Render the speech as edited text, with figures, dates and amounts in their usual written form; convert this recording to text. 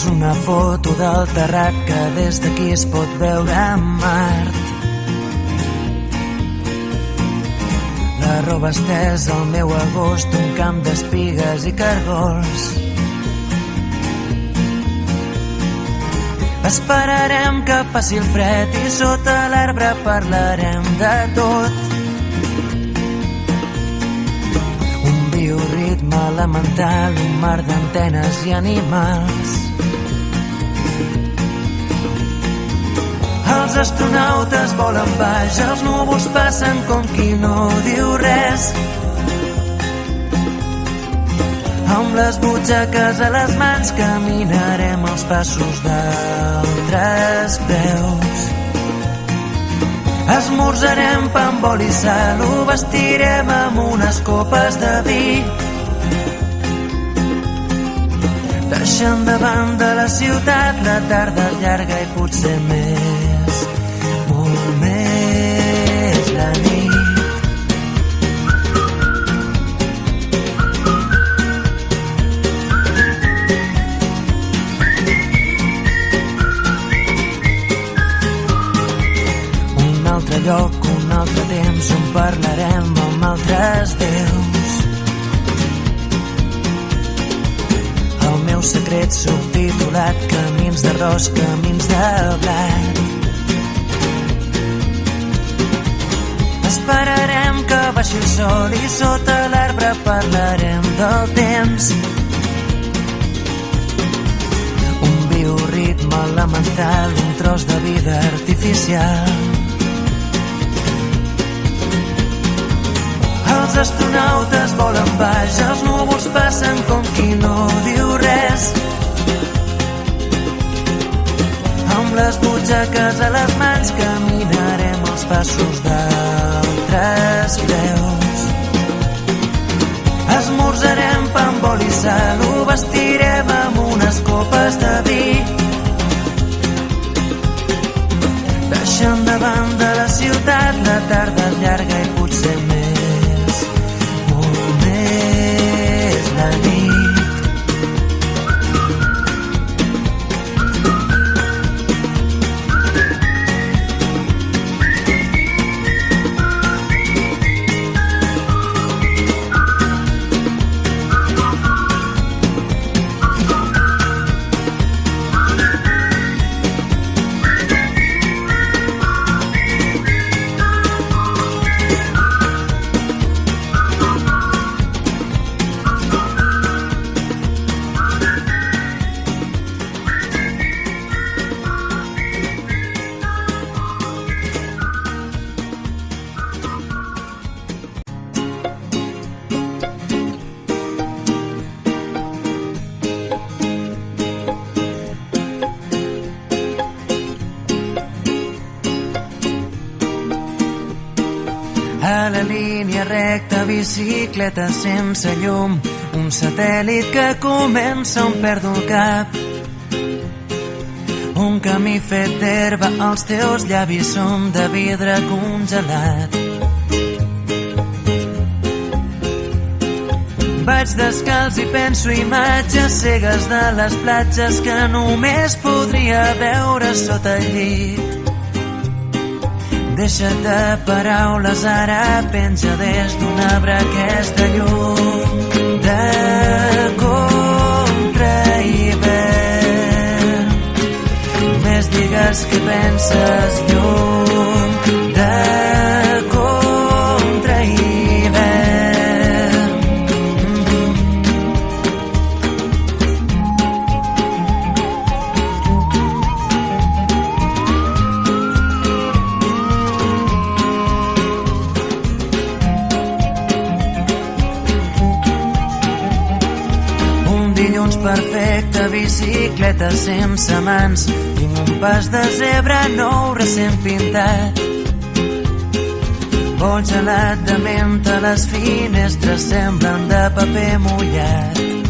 És una foto del terrat que des d'aquí es pot veure a Mart. La roba estesa al meu agost, un camp d'espigues i cargols. Esperarem que passi el fred i sota l'arbre parlarem de tot. Un bioritme elemental, un mar d'antenes i animals. Els astronautes volen baix, els núvols passen com qui no diu res. Amb les butxaques a les mans caminarem els passos d'altres peus. Esmorzarem pa amb oli i sal, ho vestirem amb unes copes de vi. Deixant de banda la ciutat, la tarda és llarga i potser més, molt més la nit. Un altre lloc, un altre temps on parlarem amb altres déus. El meu secret subtitulat, camins d'arròs, camins de blat. Esperarem que baixi el sol i sota l'arbre parlarem del temps. Un bioritme elemental, un tros de vida artificial. Els astronautes volen baix, els núvols passen com qui no diu res. Amb les butxaques a les mans caminarem els passos d'altres peus. Esmorzarem pa amb oli i sal, ho vestirem amb unes copes de vi. Deixant de banda la ciutat, la tarda és llarga i potser més, la nit. A la línia recta, bicicleta sense llum, un satèl·lit que comença on perdo el cap. Un camí fet d'herba, els teus llavis són de vidre congelat. Vaig descalç i penso imatges cegues de les platges que només podria veure sota el llit. Deixa't de paraules, ara penja des d'un arbre aquesta llum de contrahivern. Només digues què penses, llum de perfecte, bicicleta sense mans, tinc un pas de zebra nou recent pintat. Vol gelat de menta, les finestres semblen de paper mullat.